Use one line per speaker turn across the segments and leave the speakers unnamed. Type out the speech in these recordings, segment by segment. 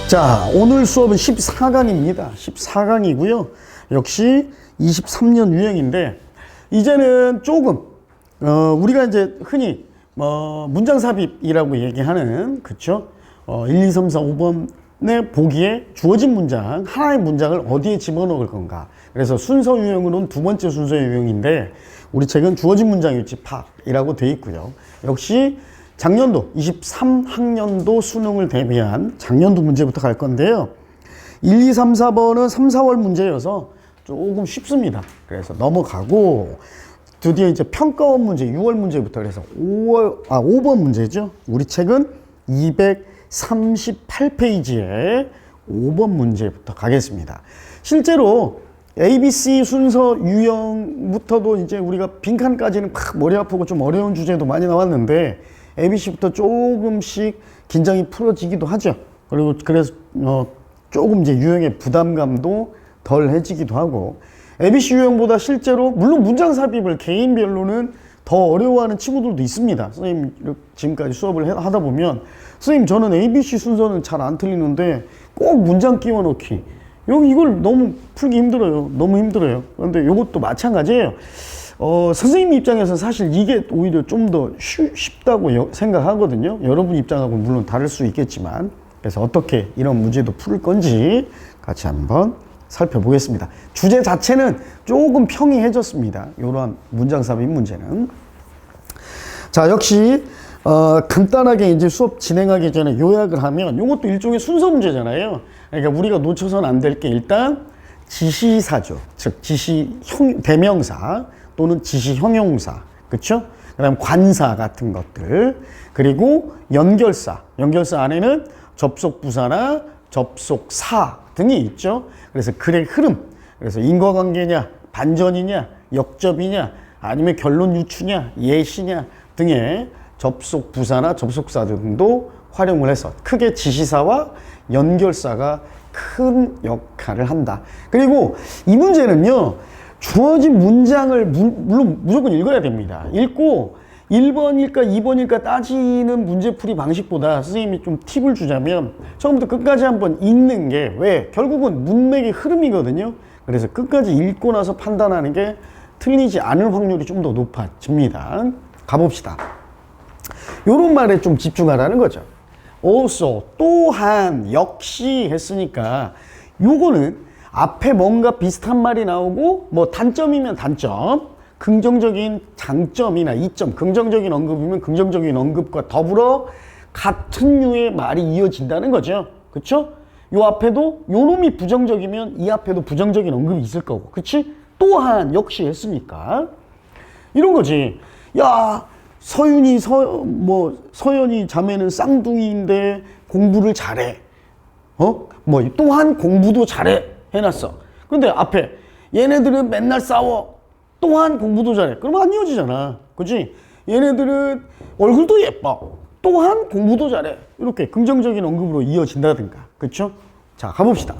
자, 오늘 수업은 14강입니다. 14강이고요. 역시 23년 유형인데, 이제는 조금, 우리가 이제 흔히, 문장 삽입이라고 얘기하는, 그쵸? 1, 2, 3, 4, 5번의 보기에 주어진 문장, 하나의 문장을 어디에 집어넣을 건가. 그래서 순서 유형으로는 두 번째 순서의 유형인데, 우리 책은 주어진 문장 유치파이라고 되어 있고요. 역시 작년도 23학년도 수능을 대비한 작년도 문제부터 갈 건데요. 1, 2, 3, 4번은 3, 4월 문제여서 조금 쉽습니다. 그래서 넘어가고 드디어 이제 평가원 문제 6월 문제부터 그래서 5번 문제죠. 우리 책은 238페이지에 5번 문제부터 가겠습니다. 실제로 ABC 순서 유형부터도 이제 우리가 빈칸까지는 막 머리 아프고 좀 어려운 주제도 많이 나왔는데 ABC부터 조금씩 긴장이 풀어지기도 하죠. 그리고 그래서 조금 이제 유형의 부담감도 덜해지기도 하고 ABC 유형보다 실제로 물론 문장 삽입을 개인별로는 더 어려워하는 친구들도 있습니다. 선생님 지금까지 수업을 하다 보면 선생님 저는 ABC 순서는 잘 안 틀리는데 꼭 문장 끼워 넣기 여기 이걸 너무 풀기 힘들어요. 너무 힘들어요. 그런데 이것도 마찬가지예요. 선생님 입장에서 사실 이게 오히려 좀 더 쉽다고 생각하거든요. 여러분 입장하고는 물론 다를 수 있겠지만 그래서 어떻게 이런 문제도 풀 건지 같이 한번 살펴보겠습니다. 주제 자체는 조금 평이해졌습니다. 이러한 문장 삽입 문제는. 자, 역시 간단하게 이제 수업 진행하기 전에 요약을 하면 이것도 일종의 순서 문제잖아요. 그러니까 우리가 놓쳐서는 안 될 게 일단 지시사죠. 즉 대명사 또는 지시 형용사, 그렇죠? 그다음 관사 같은 것들, 그리고 연결사 안에는 접속부사나 접속사 등이 있죠. 그래서 글의 흐름, 그래서 인과관계냐, 반전이냐, 역접이냐, 아니면 결론 유추냐, 예시냐 등의 접속부사나 접속사 등도 활용을 해서 크게 지시사와 연결사가 큰 역할을 한다. 그리고 이 문제는요, 주어진 문장을 물론 무조건 읽어야 됩니다. 읽고 1번일까 2번일까 따지는 문제풀이 방식보다 선생님이 좀 팁을 주자면 처음부터 끝까지 한번 읽는 게 왜? 결국은 문맥의 흐름이거든요. 그래서 끝까지 읽고 나서 판단하는 게 틀리지 않을 확률이 좀 더 높아집니다. 가봅시다. 요런 말에 좀 집중하라는 거죠. also, 또한, 역시 했으니까 요거는 앞에 뭔가 비슷한 말이 나오고 뭐 단점이면 단점, 긍정적인 장점이나 이점, 긍정적인 언급이면 긍정적인 언급과 더불어 같은 류의 말이 이어진다는 거죠. 그쵸? 요 앞에도 요 놈이 부정적이면 이 앞에도 부정적인 언급이 있을 거고, 그치? 또한, 역시 했으니까 이런 거지. 야, 서연이 자매는 쌍둥이인데 공부를 잘해. 또한 공부도 잘해. 해놨어. 근데 앞에 얘네들은 맨날 싸워. 또한 공부도 잘해. 그러면 안 이어지잖아. 그치? 얘네들은 얼굴도 예뻐. 또한 공부도 잘해. 이렇게 긍정적인 언급으로 이어진다든가. 그쵸? 자, 가봅시다.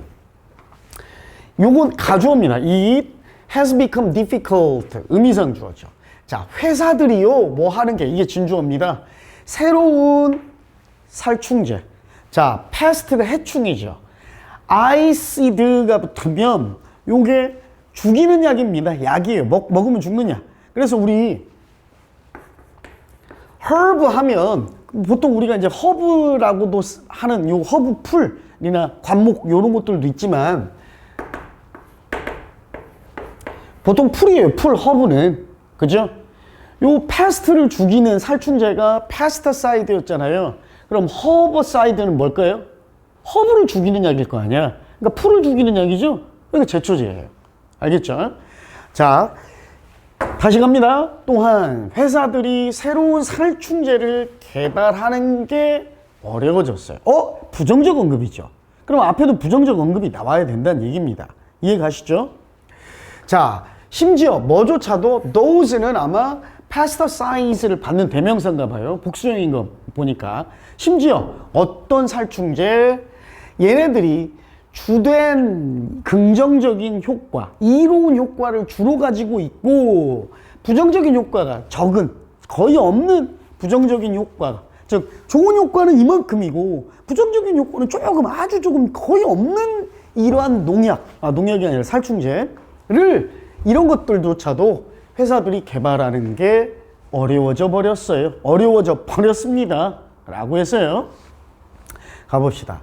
요건 가주어입니다. It has become difficult. 의미상 주어죠. 자, 회사들이요, 뭐 하는 게, 이게 진주어입니다. 새로운 살충제. 자, pest가 해충이죠. 아이시드가 붙으면 요게 죽이는 약입니다. 약이에요. 먹으면 죽느냐. 그래서 우리 herb 하면 보통 우리가 이제 허브라고도 하는 요 허브 풀이나 관목 요런 것들도 있지만 보통 풀이에요. 풀, 허브는. 그죠? 요 패스트를 죽이는 살충제가 패스터사이드였잖아요. 그럼 허버사이드는 뭘까요? 허브를 죽이는 약일 거 아니야. 그러니까 풀을 죽이는 약이죠? 그러니까 제초제예요. 알겠죠? 자, 다시 갑니다. 또한 회사들이 새로운 살충제를 개발하는 게 어려워졌어요. 부정적 언급이죠. 그럼 앞에도 부정적 언급이 나와야 된다는 얘기입니다. 이해 가시죠? 자, 심지어 뭐조차도 those는 아마 pesticide를 받는 대명사인가 봐요. 복수형인 거 보니까. 심지어 어떤 살충제, 얘네들이 주된 긍정적인 효과, 이로운 효과를 주로 가지고 있고 부정적인 효과가 적은, 거의 없는 부정적인 효과가 즉 좋은 효과는 이만큼이고 부정적인 효과는 조금 아주 조금 거의 없는 이러한 농약이 아니라 살충제를 이런 것들조차도 회사들이 개발하는 게 어려워져 버렸어요. 어려워져 버렸습니다. 라고 했어요. 가봅시다.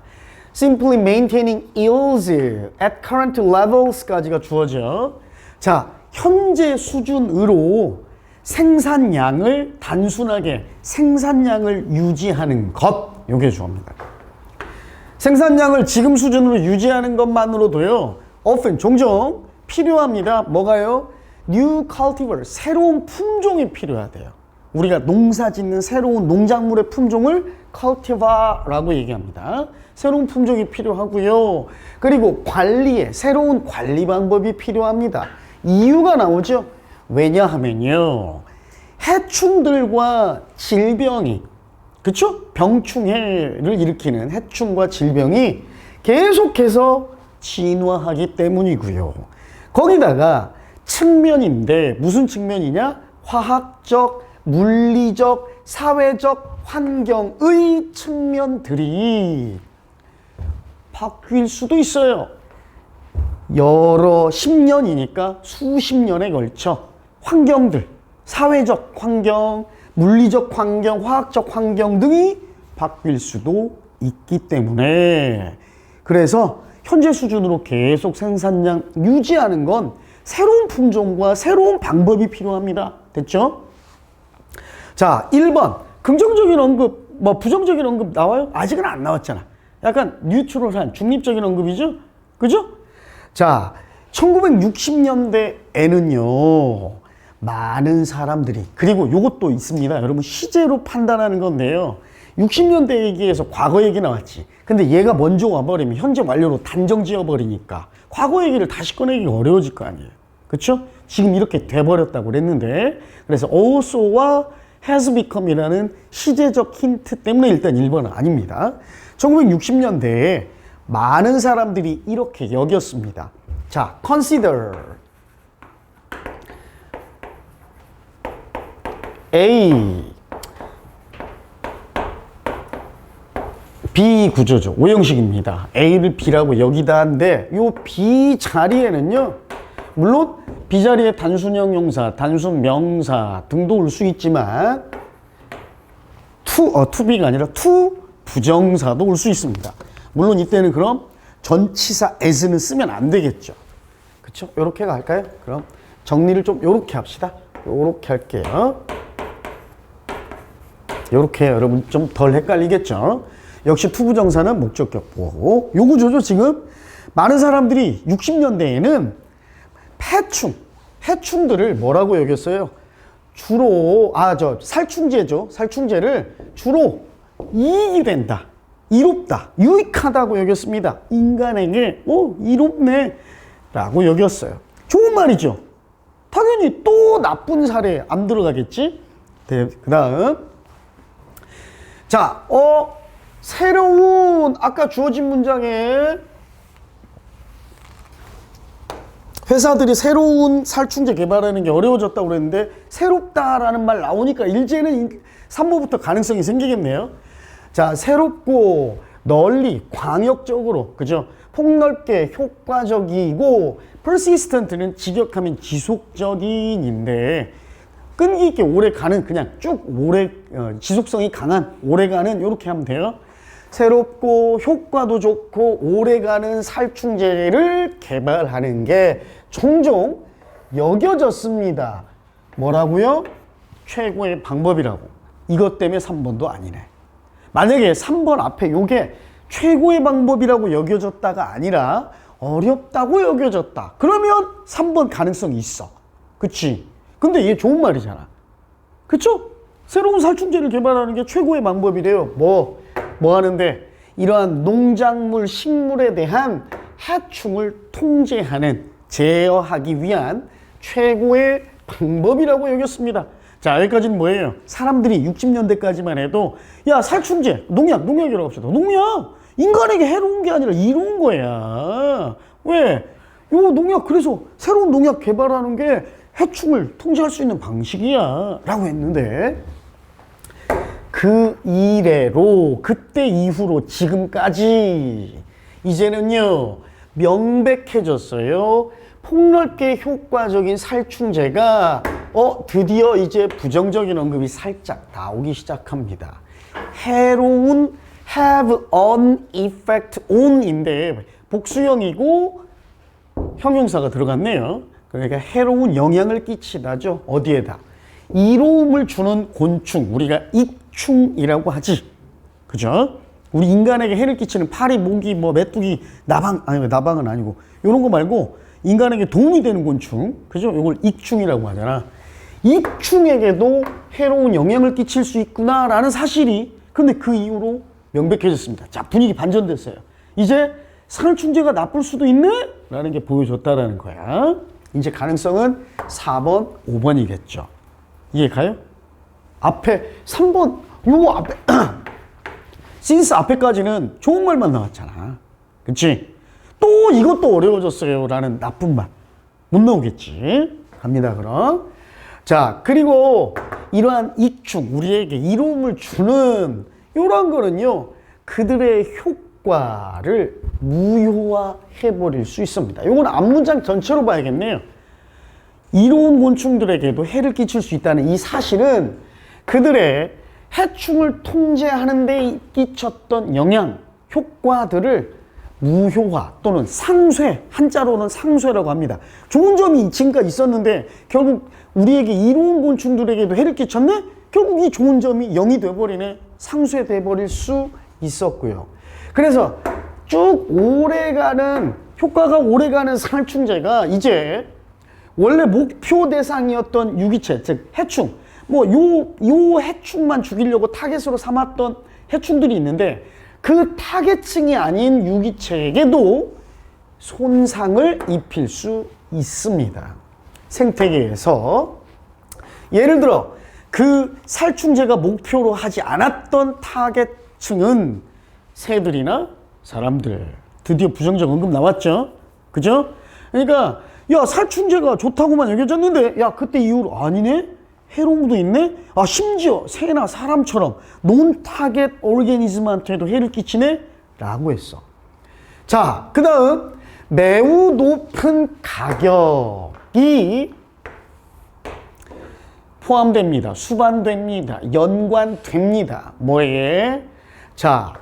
Simply maintaining yields at current levels까지가 주어져. 자, 현재 수준으로 생산량을 단순하게 생산량을 유지하는 것. 요게 주어입니다. 생산량을 지금 수준으로 유지하는 것만으로도요. often 종종 필요합니다. 뭐가요? New cultivar, 새로운 품종이 필요하대요. 우리가 농사 짓는 새로운 농작물의 품종을 cultivar라고 얘기합니다. 새로운 품종이 필요하고요. 그리고 관리에 새로운 관리 방법이 필요합니다. 이유가 나오죠. 왜냐하면요. 해충들과 질병이, 그쵸? 병충해를 일으키는 해충과 질병이 계속해서 진화하기 때문이고요. 거기다가 측면인데 무슨 측면이냐? 화학적, 물리적, 사회적, 환경의 측면들이 바뀔 수도 있어요. 여러 10년이니까 수십 년에 걸쳐 환경들, 사회적 환경, 물리적 환경, 화학적 환경 등이 바뀔 수도 있기 때문에 그래서 현재 수준으로 계속 생산량 유지하는 건 새로운 품종과 새로운 방법이 필요합니다. 됐죠? 자, 1번 긍정적인 언급, 부정적인 언급 나와요? 아직은 안 나왔잖아. 약간 뉴트럴한 중립적인 언급이죠? 그죠? 자, 1960년대에는요 많은 사람들이, 그리고 요것도 있습니다. 여러분 시제로 판단하는 건데요, 60년대 얘기에서 과거 얘기 나왔지. 근데 얘가 먼저 와버리면 현재 완료로 단정 지어버리니까 과거 얘기를 다시 꺼내기 어려워질 거 아니에요. 그쵸? 지금 이렇게 돼버렸다고 그랬는데, 그래서 also와 has become이라는 시제적 힌트 때문에 일단 1번은 아닙니다. 1960년대에 많은 사람들이 이렇게 여겼습니다. 자, consider A, B 구조죠. 오형식입니다. A를 B라고 여기다 한데 요 B 자리에는요, 물론 B 자리에 단순형 용사, 단순 명사 등도 올 수 있지만 to be가 아니라 to 부정사도 올 수 있습니다. 물론 이때는 그럼 전치사 as는 쓰면 안 되겠죠. 그쵸? 요렇게 갈까요? 그럼 정리를 좀 요렇게 합시다. 요렇게 할게요. 요렇게 여러분 좀 덜 헷갈리겠죠? 역시 투부정사는 목적격 보호. 요 구조죠. 지금 많은 사람들이 60년대에는 해충들을 뭐라고 여겼어요? 주로 살충제죠. 살충제를 주로 이익이 된다, 이롭다, 유익하다고 여겼습니다. 인간에게 이롭네 라고 여겼어요. 좋은 말이죠. 당연히 또 나쁜 사례 안 들어가겠지. 네, 그 다음 자, 새로운 아까 주어진 문장에 회사들이 새로운 살충제 개발하는 게 어려워졌다고 그랬는데 새롭다라는 말 나오니까 이제는 3번부터 가능성이 생기겠네요. 자, 새롭고 널리 광역적으로, 그죠? 폭넓게 효과적이고 persistent는 직역하면 지속적인인데 끈기 있게 오래 가는, 그냥 쭉 오래 지속성이 강한, 오래 가는, 이렇게 하면 돼요. 새롭고 효과도 좋고 오래가는 살충제를 개발하는 게 종종 여겨졌습니다. 뭐라고요? 최고의 방법이라고. 이것 때문에 3번도 아니네. 만약에 3번 앞에 요게 최고의 방법이라고 여겨졌다가 아니라 어렵다고 여겨졌다, 그러면 3번 가능성이 있어. 그치? 근데 얘 좋은 말이잖아. 그쵸? 새로운 살충제를 개발하는 게 최고의 방법이래요. 뭐 하는데? 이러한 농작물, 식물에 대한 해충을 통제하는, 제어하기 위한 최고의 방법이라고 여겼습니다. 자, 여기까지는 뭐예요? 사람들이 60년대까지만 해도 야, 살충제, 농약이라고 합시다. 농약! 인간에게 해로운 게 아니라 이로운 거야. 왜? 요 농약, 그래서 새로운 농약 개발하는 게 해충을 통제할 수 있는 방식이야 라고 했는데, 그 이래로 그때 이후로 지금까지 이제는요 명백해졌어요. 폭넓게 효과적인 살충제가 드디어 이제 부정적인 언급이 살짝 나오기 시작합니다. 해로운 have an effect on인데 복수형이고 형용사가 들어갔네요. 그러니까 해로운 영향을 끼치다죠. 어디에다? 이로움을 주는 곤충, 우리가 익충이라고 하지. 그죠? 우리 인간에게 해를 끼치는 파리, 모기, 뭐 메뚜기, 나방은 아니고 이런 거 말고 인간에게 도움이 되는 곤충, 그죠? 이걸 익충이라고 하잖아. 익충에게도 해로운 영향을 끼칠 수 있구나라는 사실이 근데 그 이후로 명백해졌습니다. 자, 분위기 반전됐어요. 이제 살충제가 나쁠 수도 있네? 라는 게 보여줬다라는 거야. 이제 가능성은 4번, 5번이겠죠. 이해 가요? 앞에 3번, 요 앞에 since 앞에까지는 좋은 말만 나왔잖아. 그치? 또 이것도 어려워졌어요 라는 나쁜 말 못 나오겠지. 갑니다 그럼. 자, 그리고 이러한 익충, 우리에게 이로움을 주는 이런 거는요 그들의 효과를 무효화해버릴 수 있습니다. 이건 앞문장 전체로 봐야겠네요. 이로운 곤충들에게도 해를 끼칠 수 있다는 이 사실은 그들의 해충을 통제하는 데 끼쳤던 영향, 효과들을 무효화 또는 상쇄, 한자로는 상쇄라고 합니다. 좋은 점이 지금까지 있었는데 결국 우리에게 이로운 곤충들에게도 해를 끼쳤네? 결국 이 좋은 점이 0이 돼버리네. 상쇄돼 버릴 수 있었고요. 그래서 쭉 오래가는 효과가 오래가는 살충제가 이제 원래 목표 대상이었던 유기체, 즉 해충, 뭐 요 해충만 죽이려고 타겟으로 삼았던 해충들이 있는데 그 타겟층이 아닌 유기체에게도 손상을 입힐 수 있습니다. 생태계에서 예를 들어 그 살충제가 목표로 하지 않았던 타겟층은 새들이나 사람들. 드디어 부정적 언급 나왔죠. 그죠? 그러니까 야 살충제가 좋다고만 여겨졌는데 야 그때 이후로 아니네? 해로움도 있네? 아 심지어 새나 사람처럼 논 타겟 오르게니즘한테도 해를 끼치네? 라고 했어. 자, 그 다음 매우 높은 가격이 포함됩니다. 수반됩니다. 연관됩니다. 뭐에? 자,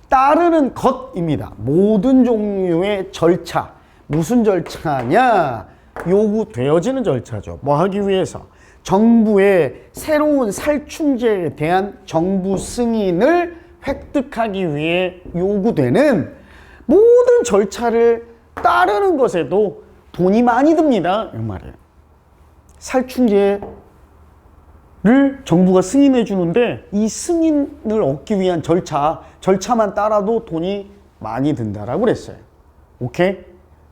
따르는 것입니다. 모든 종류의 절차. 무슨 절차냐? 요구되어지는 절차죠. 뭐 하기 위해서? 정부의 새로운 살충제에 대한 정부 승인을 획득하기 위해 요구되는 모든 절차를 따르는 것에도 돈이 많이 듭니다. 이 말이에요. 살충제를 정부가 승인해 주는데 이 승인을 얻기 위한 절차만 따라도 돈이 많이 든다라고 그랬어요. 오케이?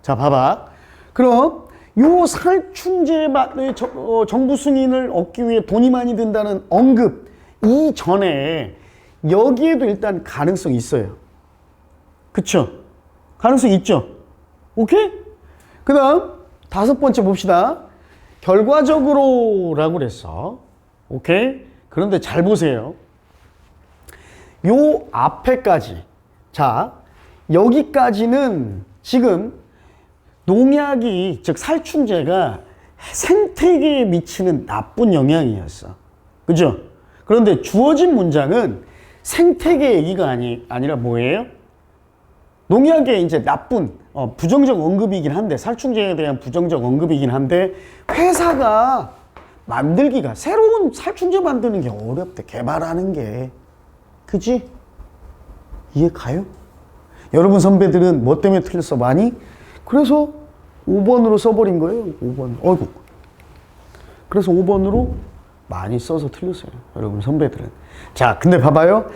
자, 봐봐. 그럼 요 살충제 정부 승인을 얻기 위해 돈이 많이 든다는 언급 이전에 여기에도 일단 가능성이 있어요. 그쵸? 가능성이 있죠? 오케이? 그 다음 5번째 봅시다. 결과적으로 라고 그랬어. 오케이? 그런데 잘 보세요. 요 앞에까지. 자, 여기까지는 지금 농약이, 즉 살충제가 생태계에 미치는 나쁜 영향이었어. 그죠? 그런데 주어진 문장은 생태계 얘기가 아니라 뭐예요? 농약의 이제 나쁜, 부정적 언급이긴 한데, 살충제에 대한 부정적 언급이긴 한데, 회사가 만들기가, 새로운 살충제 만드는 게 어렵대. 개발하는 게. 그지? 이해 가요? 여러분 선배들은 뭐 때문에 틀렸어? 많이? 그래서 5번으로 써버린 거예요. 5번. 어이구. 그래서 5번으로 많이 써서 틀렸어요. 여러분 선배들은. 자, 근데 봐봐요.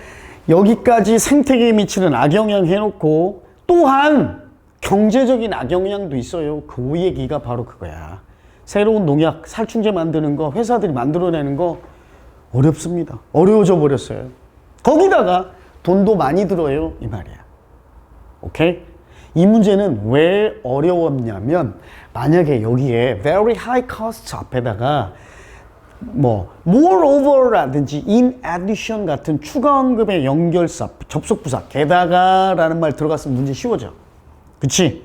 여기까지 생태계에 미치는 악영향 해놓고 또한 경제적인 악영향도 있어요. 그 얘기가 바로 그거야. 새로운 농약, 살충제 만드는 거, 회사들이 만들어내는 거 어렵습니다. 어려워져 버렸어요. 거기다가 돈도 많이 들어요. 이 말이야. 오케이? 이 문제는 왜 어려웠냐면 만약에 여기에 very high cost 앞에다가 뭐 moreover라든지 in addition 같은 추가 언급의 연결사, 접속부사, 게다가라는 말 들어갔으면 문제 쉬워져. 그치?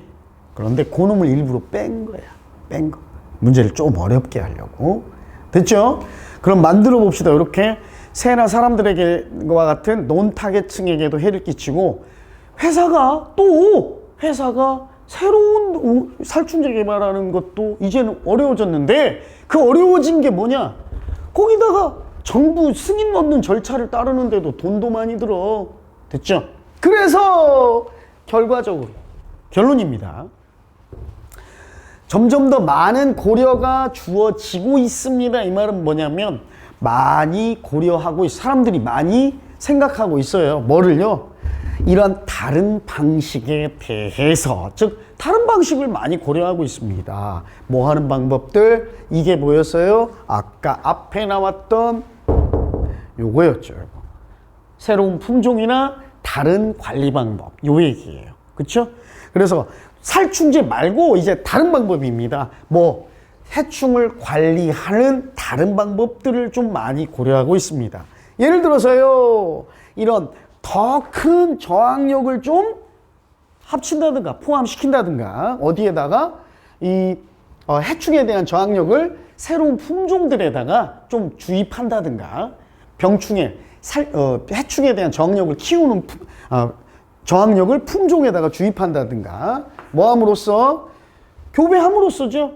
그런데 그 놈을 일부러 뺀 거야. 뺀 거. 문제를 좀 어렵게 하려고. 됐죠? 그럼 만들어 봅시다. 이렇게 새나 사람들에게와 같은 논타겟층에게도 해를 끼치고 회사가 새로운 살충제 개발하는 것도 이제는 어려워졌는데 그 어려워진 게 뭐냐? 거기다가 정부 승인 얻는 절차를 따르는데도 돈도 많이 들어. 됐죠? 그래서 결과적으로 결론입니다. 점점 더 많은 고려가 주어지고 있습니다. 이 말은 뭐냐면 많이 고려하고 사람들이 많이 생각하고 있어요. 뭐를요? 이런 다른 방식에 대해서, 즉 다른 방식을 많이 고려하고 있습니다. 뭐 하는 방법들? 이게 뭐였어요? 아까 앞에 나왔던 요거였죠. 새로운 품종이나 다른 관리 방법, 요 얘기예요. 그렇죠? 그래서 살충제 말고 이제 다른 방법입니다. 뭐 해충을 관리하는 다른 방법들을 좀 많이 고려하고 있습니다. 예를 들어서요, 이런 더 큰 저항력을 좀 합친다든가 포함시킨다든가, 어디에다가 이 해충에 대한 저항력을 새로운 품종들에다가 좀 주입한다든가, 병충해, 해충에 대한 저항력을 키우는 저항력을 품종에다가 주입한다든가, 뭐함으로써? 교배함으로써죠.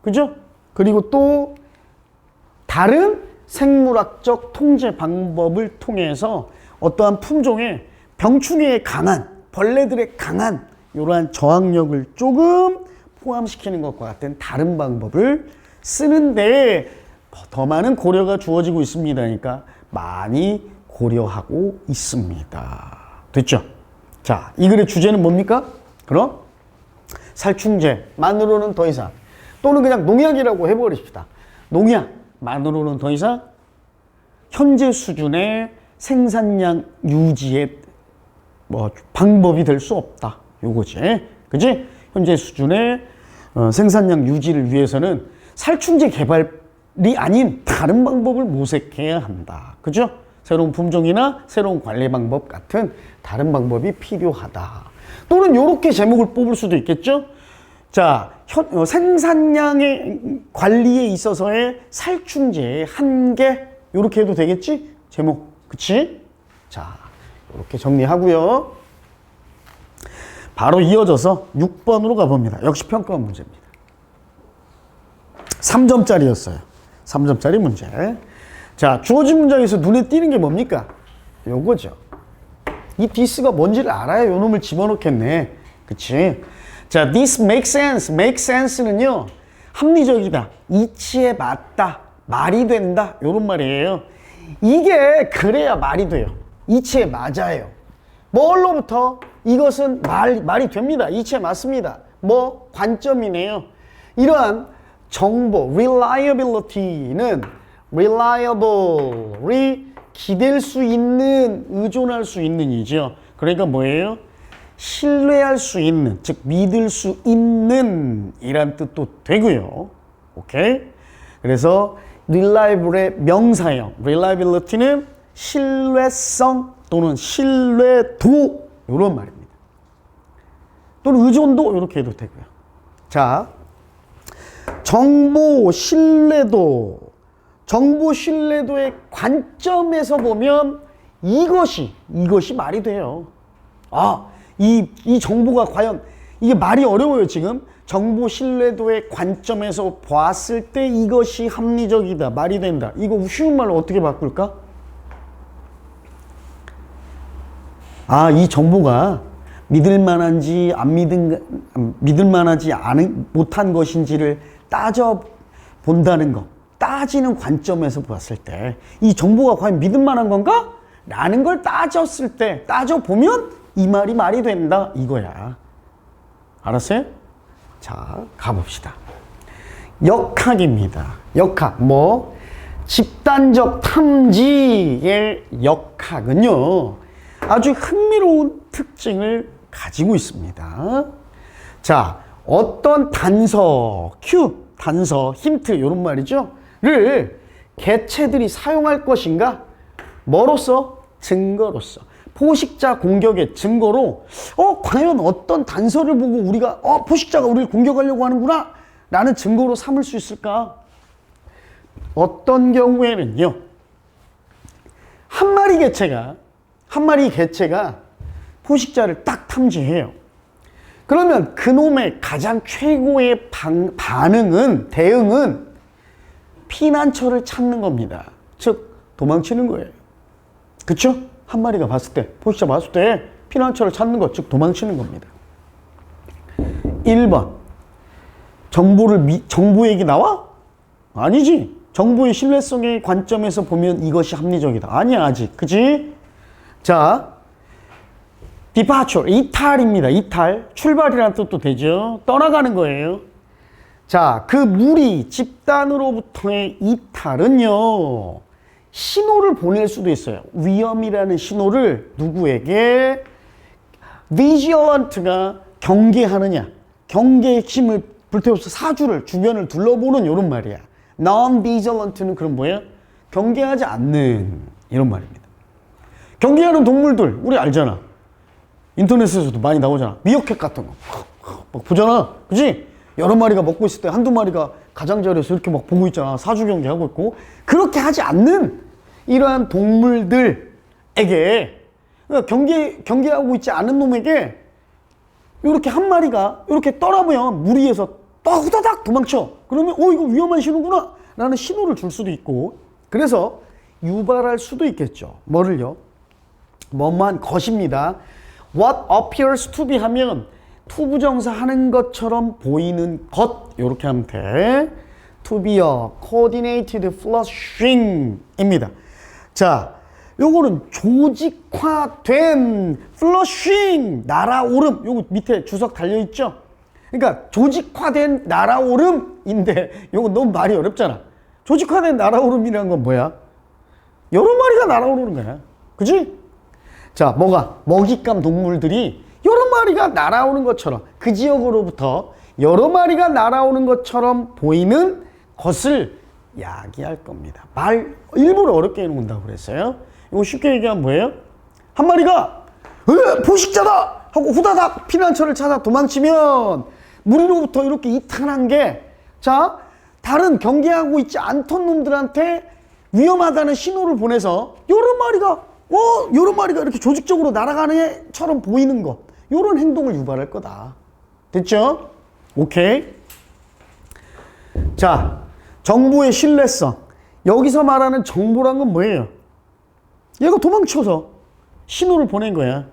그죠? 그리고 또 다른 생물학적 통제 방법을 통해서 어떠한 품종의 병충해에 강한, 벌레들의 강한 이러한 저항력을 조금 포함시키는 것과 같은 다른 방법을 쓰는데 더 많은 고려가 주어지고 있습니다. 그러니까 많이 고려하고 있습니다. 됐죠? 자, 이 글의 주제는 뭡니까? 그럼 살충제만으로는 더 이상, 또는 그냥 농약이라고 해버립시다. 농약만으로는 더 이상 현재 수준의 생산량 유지의 방법이 될 수 없다. 요거지. 그지? 현재 수준의 생산량 유지를 위해서는 살충제 개발이 아닌 다른 방법을 모색해야 한다. 그죠? 새로운 품종이나 새로운 관리 방법 같은 다른 방법이 필요하다. 또는 요렇게 제목을 뽑을 수도 있겠죠? 자, 생산량의 관리에 있어서의 살충제의 한계, 요렇게 해도 되겠지? 제목. 그치? 자, 이렇게 정리하고요. 바로 이어져서 6번으로 가봅니다. 역시 평가 문제입니다. 3점짜리였어요. 3점짜리 문제. 자, 주어진 문장에서 눈에 띄는 게 뭡니까? 요거죠. 이 this가 뭔지를 알아야 요 놈을 집어넣겠네. 그치? 자, this makes sense. make sense는요, 합리적이다, 이치에 맞다, 말이 된다, 요런 말이에요. 이게 그래야 말이 돼요. 이치에 맞아요. 뭘로부터? 이것은 말이 됩니다. 이치에 맞습니다. 뭐? 관점이네요. 이러한 정보, reliability는 reliable이 기댈 수 있는, 의존할 수 있는 이죠. 그러니까 뭐예요? 신뢰할 수 있는, 즉 믿을 수 있는 이란 뜻도 되고요. 오케이? 그래서 reliable의 명사형, reliability는 신뢰성 또는 신뢰도, 이런 말입니다. 또는 의존도, 이렇게 해도 되고요. 자, 정보 신뢰도의 관점에서 보면 이것이 말이 돼요. 아, 이 정보가 과연, 이게 말이 어려워요, 지금. 정보 신뢰도의 관점에서 봤을 때 이것이 합리적이다, 말이 된다. 이거 쉬운 말로 어떻게 바꿀까? 아, 이 정보가 믿을만한지 믿을만하지 못한 것인지를 따져본다는 것. 따지는 관점에서 봤을 때 이 정보가 과연 믿을만한 건가? 라는 걸 따져보면 이 말이 된다, 이거야. 알았어요? 자, 가봅시다. 역학입니다. 역학. 집단적 탐지의 역학은요, 아주 흥미로운 특징을 가지고 있습니다. 자, 어떤 단서, 힌트, 이런 말이죠. 를 개체들이 사용할 것인가? 뭐로서? 증거로서. 포식자 공격의 증거로 과연 어떤 단서를 보고 우리가 포식자가 우리를 공격하려고 하는구나 라는 증거로 삼을 수 있을까? 어떤 경우에는요, 한 마리 개체가 포식자를 딱 탐지해요. 그러면 그놈의 가장 최고의 대응은 피난처를 찾는 겁니다. 즉 도망치는 거예요. 그쵸? 한 마리가 봤을 때, 포식자 봤을 때 피난처를 찾는 것, 즉 도망치는 겁니다. 1번 정보 얘기 나와? 아니지. 정보의 신뢰성의 관점에서 보면 이것이 합리적이다. 아니야 아직. 그치? 자, departure, 이탈입니다. 이탈. 출발이라는 뜻도 되죠. 떠나가는 거예요. 자, 그 무리 집단으로부터의 이탈은요, 신호를 보낼 수도 있어요. 위험이라는 신호를 누구에게? vigilant가 경계하느냐, 경계의 힘을 불태워서 사주를, 주변을 둘러보는 이런 말이야. non-vigilant는 그럼 뭐예요? 경계하지 않는, 이런 말입니다. 경계하는 동물들 우리 알잖아. 인터넷에서도 많이 나오잖아. 미어캣 같은 거 막 보잖아. 그치? 여러 마리가 먹고 있을 때 한두 마리가 가장자리에서 이렇게 막 보고 있잖아. 사주 경계하고 있고. 그렇게 하지 않는 이러한 동물들에게, 그러니까 경계하고 있지 않은 놈에게 이렇게 한 마리가 이렇게 떠나면 무리에서 후다닥 도망쳐. 그러면 이거 위험한 신호구나 라는 신호를 줄 수도 있고, 그래서 유발할 수도 있겠죠. 뭐를요? 뭐만 것입니다. What appears to be 하면 투부정사 하는 것처럼 보이는 것, 이렇게 하면 돼. To be a coordinated flushing 입니다. 자, 요거는 조직화된 flushing, 날아오름. 요거 밑에 주석 달려있죠? 그러니까 조직화된 날아오름인데 요거 너무 말이 어렵잖아. 조직화된 날아오름이라는 건 뭐야? 여러 마리가 날아오르는 거야. 그치? 자, 먹잇감 동물들이 여러 마리가 날아오는 것처럼, 그 지역으로부터 여러 마리가 날아오는 것처럼 보이는 것을 야기할 겁니다. 일부러 어렵게 해놓는다고 그랬어요. 이거 쉽게 얘기하면 뭐예요? 한 마리가 포식자다 하고 후다닥 피난처를 찾아 도망치면 무리로부터 이렇게 이탈한 게, 자, 다른 경계하고 있지 않던 놈들한테 위험하다는 신호를 보내서 여러 마리가 이렇게 조직적으로 날아가는 애처럼 보이는 것, 이런 행동을 유발할 거다. 됐죠? 오케이. 자, 정보의 신뢰성. 여기서 말하는 정보란 건 뭐예요? 얘가 도망쳐서 신호를 보낸 거야.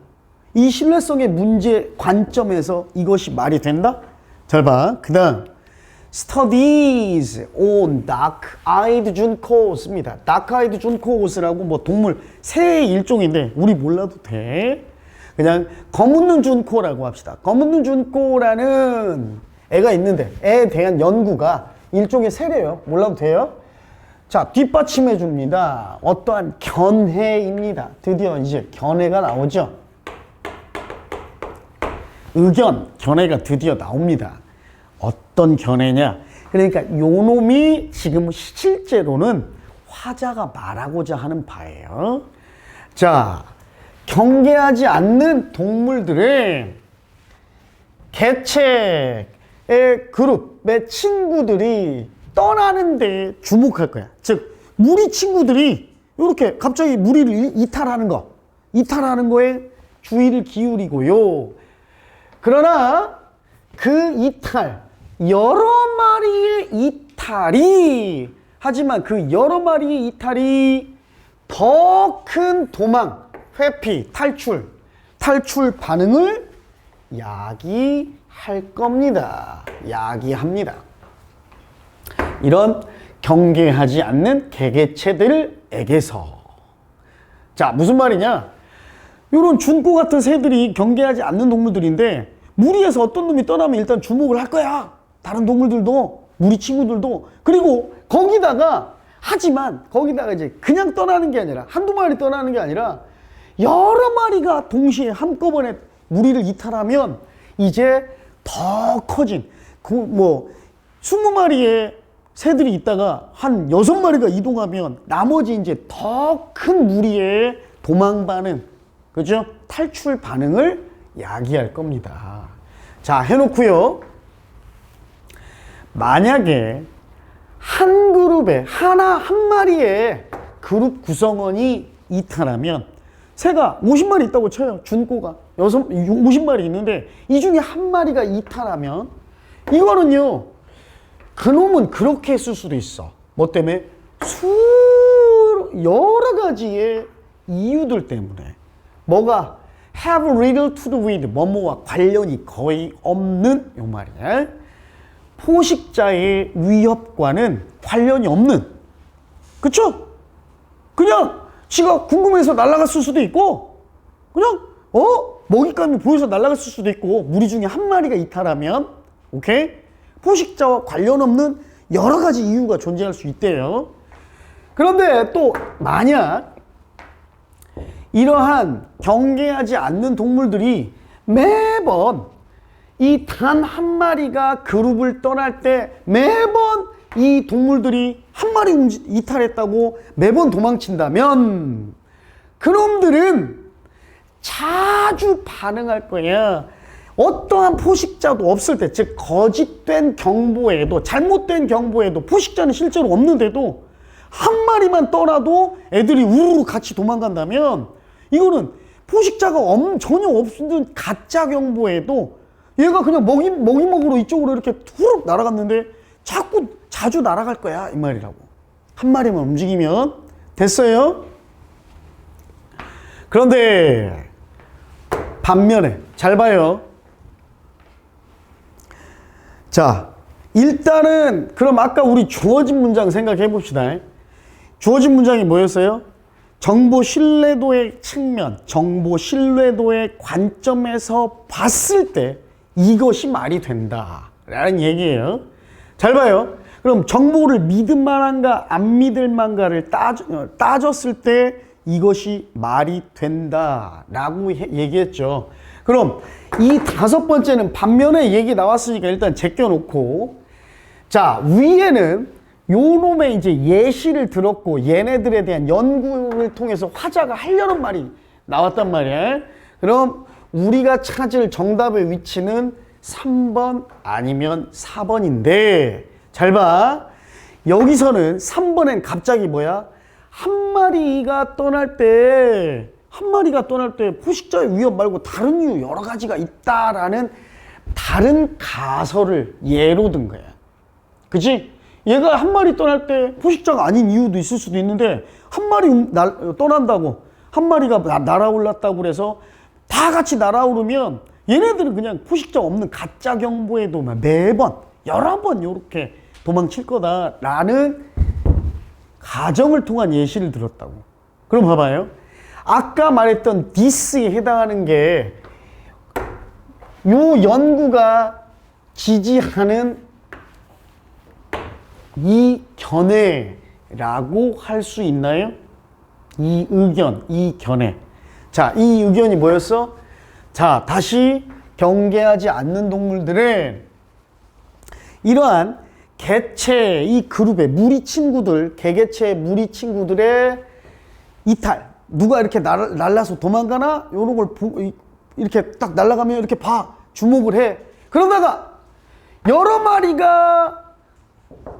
이 신뢰성의 문제 관점에서 이것이 말이 된다? 잘 봐. 그 다음, studies on dark-eyed juncous입니다. dark-eyed juncous라고 뭐 동물, 새의 일종인데 우리 몰라도 돼. 그냥 검은 눈 준코라고 합시다. 검은 눈 준코라는 애가 있는데 애에 대한 연구가 일종의 새래요. 몰라도 돼요? 자, 뒷받침해 줍니다. 어떠한 견해입니다. 드디어 이제 견해가 나오죠. 견해가 드디어 나옵니다. 어떤 견해냐? 그러니까 요 놈이 지금 실제로는 화자가 말하고자 하는 바예요. 자, 경계하지 않는 동물들의 개체의 그룹의 친구들이 떠나는 데 주목할 거야. 즉, 무리 친구들이 이렇게 갑자기 무리를 이탈하는 거에 주의를 기울이고요. 그러나 그 이탈, 여러 마리의 이탈이, 하지만 그 여러 마리의 이탈이 더 큰 도망, 회피, 탈출 반응을 야기할 겁니다. 야기합니다. 이런 경계하지 않는 개개체들에게서. 자, 무슨 말이냐? 이런 준코 같은 새들이 경계하지 않는 동물들인데 무리에서 어떤 놈이 떠나면 일단 주목을 할 거야. 다른 동물들도, 무리 친구들도. 그리고 거기다가 이제 그냥 떠나는 게 아니라, 한두 마리 떠나는 게 아니라 여러 마리가 동시에 한꺼번에 무리를 이탈하면 이제 더 커진 20마리의 새들이 있다가 한 6마리가 이동하면 나머지 이제 더 큰 무리의 도망 반응, 그죠? 탈출 반응을 야기할 겁니다. 자, 해놓고요. 만약에 한 그룹에 한 마리의 그룹 구성원이 이탈하면 새가 50마리 있다고 쳐요. 준꼬가 50마리 있는데 이 중에 한 마리가 이탈하면 이거는요, 그놈은 그렇게 했을 수도 있어. 뭐 때문에? 여러 가지의 이유들 때문에. 뭐가? have little to do with, 뭐뭐와 관련이 거의 없는, 요 말이야. 포식자의 위협과는 관련이 없는. 그쵸? 그냥 지가 궁금해서 날아갔을 수도 있고, 그냥 먹잇감이 보여서 날아갔을 수도 있고, 무리 중에 한 마리가 이탈하면, 오케이? 포식자와 관련 없는 여러 가지 이유가 존재할 수 있대요. 그런데 또 만약 이러한 경계하지 않는 동물들이 매번 이 단 한 마리가 그룹을 떠날 때 매번 이 동물들이 한 마리 이탈했다고 매번 도망친다면 그놈들은 자주 반응할 거야. 어떠한 포식자도 없을 때, 즉 거짓된 경보에도, 잘못된 경보에도, 포식자는 실제로 없는데도 한 마리만 떠나도 애들이 우르르 같이 도망간다면 이거는 포식자가 전혀 없는 가짜 경보에도 얘가 그냥 먹이 먹으러 이쪽으로 이렇게 후룩 날아갔는데 자주 날아갈 거야, 이 말이라고. 한 마리만 움직이면. 됐어요? 그런데 반면에 잘 봐요. 자, 일단은 그럼 아까 우리 주어진 문장 생각해 봅시다. 주어진 문장이 뭐였어요? 정보 신뢰도의 측면, 정보 신뢰도의 관점에서 봤을 때 이것이 말이 된다 라는 얘기예요. 잘 봐요. 그럼 정보를 믿을 만한가 안 믿을 만가를 따졌을 때 이것이 말이 된다 라고 얘기했죠. 그럼 이 5번째는 반면에 얘기 나왔으니까 일단 제껴놓고, 자, 위에는 요놈의 이제 예시를 들었고 얘네들에 대한 연구를 통해서 화자가 하려는 말이 나왔단 말이야. 그럼 우리가 찾을 정답의 위치는 3번 아니면 4번인데 잘 봐. 여기서는 3번엔 갑자기 뭐야? 한 마리가 떠날 때 포식자의 위협 말고 다른 이유 여러 가지가 있다라는 다른 가설을 예로 든 거야. 그치? 얘가 한 마리 떠날 때 포식자가 아닌 이유도 있을 수도 있는데 한 마리 떠난다고 한 마리가 날아올랐다고 그래서 다 같이 날아오르면 얘네들은 그냥 포식자 없는 가짜 경보에도 매번 여러 번 이렇게 도망칠 거다라는 가정을 통한 예시를 들었다고. 그럼 봐봐요. 아까 말했던 this에 해당하는 게 요 연구가 지지하는 이 견해라고 할 수 있나요? 이 의견, 이 견해. 자, 이 의견이 뭐였어? 자, 다시 경계하지 않는 동물들은 이러한 개체, 이 그룹의 무리 친구들, 개개체의 무리 친구들의 이탈, 누가 이렇게 날라서 도망가나? 이런 걸 이렇게 딱 날아가면 이렇게 주목을 해. 그러다가 여러 마리가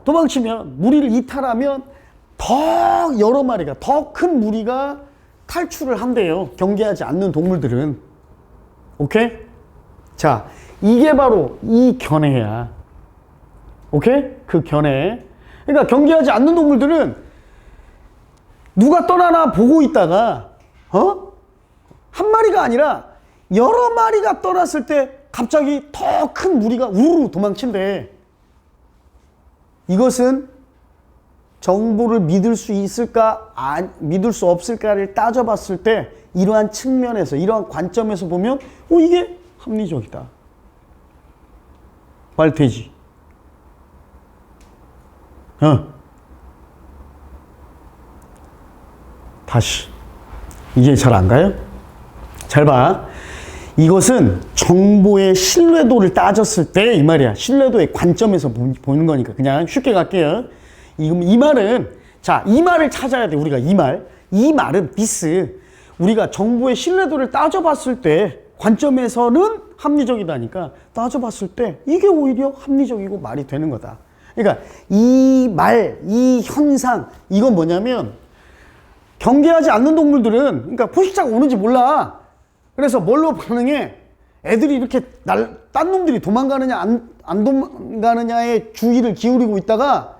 도망치면, 무리를 이탈하면 여러 마리가, 더 큰 무리가 탈출을 한대요. 경계하지 않는 동물들은. 오케이? 자, 이게 바로 이 견해야. 오케이? 그 견해. 그러니까 경계하지 않는 동물들은 누가 떠나나 보고 있다가 한 마리가 아니라 여러 마리가 떠났을 때 갑자기 더 큰 무리가 우르르 도망친대. 이것은 정보를 믿을 수 있을까, 믿을 수 없을까를 따져봤을 때 이러한 측면에서, 이러한 관점에서 보면 이게 합리적이다. 말되지. 다시. 이게 잘 안 가요? 잘 봐. 이것은 정보의 신뢰도를 따졌을 때 이 말이야. 신뢰도의 관점에서 보는 거니까 그냥 쉽게 갈게요. 이 말은, 자, 이 말을 찾아야 돼. 우리가 이 말. 이 말은 this. 우리가 정보의 신뢰도를 따져봤을 때 관점에서는 합리적이다니까 따져봤을 때 이게 오히려 합리적이고 말이 되는 거다. 그러니까 이 말, 이 현상, 이건 뭐냐면 경계하지 않는 동물들은 그러니까 포식자가 오는지 몰라. 그래서 뭘로 반응해? 애들이 이렇게 딴 놈들이 도망가느냐 안 도망가느냐에 주의를 기울이고 있다가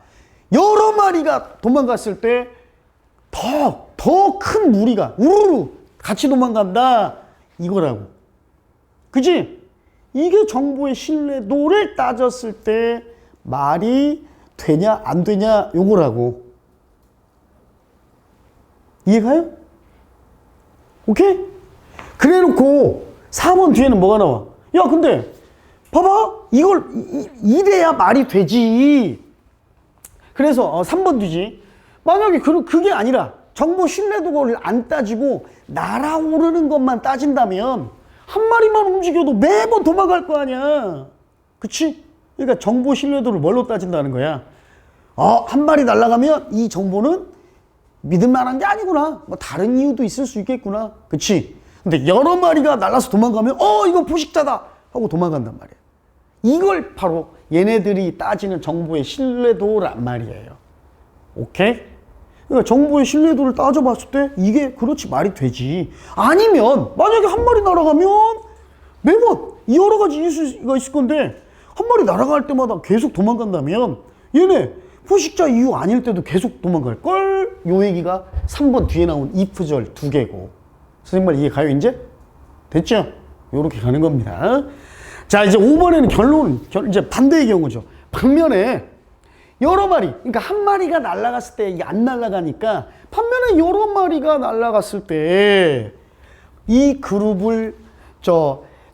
여러 마리가 도망갔을 때 더 큰 무리가 우르르 같이 도망간다 이거라고. 그지? 이게 정보의 신뢰도를 따졌을 때 말이 되냐 안 되냐 요거라고. 이해가요? 오케이? 그래 놓고 4번 뒤에는 뭐가 나와? 야 근데 봐봐 이걸 이래야 말이 되지. 그래서 3번 뒤지. 만약에 그게 아니라 정보 신뢰도를 안 따지고 날아오르는 것만 따진다면 한 마리만 움직여도 매번 도망갈 거 아니야. 그치? 그러니까 정보 신뢰도를 뭘로 따진다는 거야? 한 마리 날아가면 이 정보는 믿을 만한 게 아니구나. 뭐 다른 이유도 있을 수 있겠구나. 그치? 근데 여러 마리가 날아서 도망가면 이거 포식자다 하고 도망간단 말이야. 이걸 바로 얘네들이 따지는 정보의 신뢰도란 말이에요. 오케이? 그러니까 정보의 신뢰도를 따져봤을 때 이게 그렇지 말이 되지. 아니면 만약에 한 마리 날아가면 매번 여러 가지 이유가 있을 건데 한 마리 날아갈 때마다 계속 도망간다면 얘네 포식자 이유 아닐 때도 계속 도망갈걸? 요 얘기가 3번 뒤에 나온 if절 2개고. 선생님 말 이해 가요 이제? 됐죠? 요렇게 가는 겁니다. 자 이제 5번에는 결론 이제 반대의 경우죠. 반면에 여러 마리, 그러니까 한 마리가 날아갔을 때 이게 안 날아가니까 반면에 여러 마리가 날아갔을 때 이 그룹을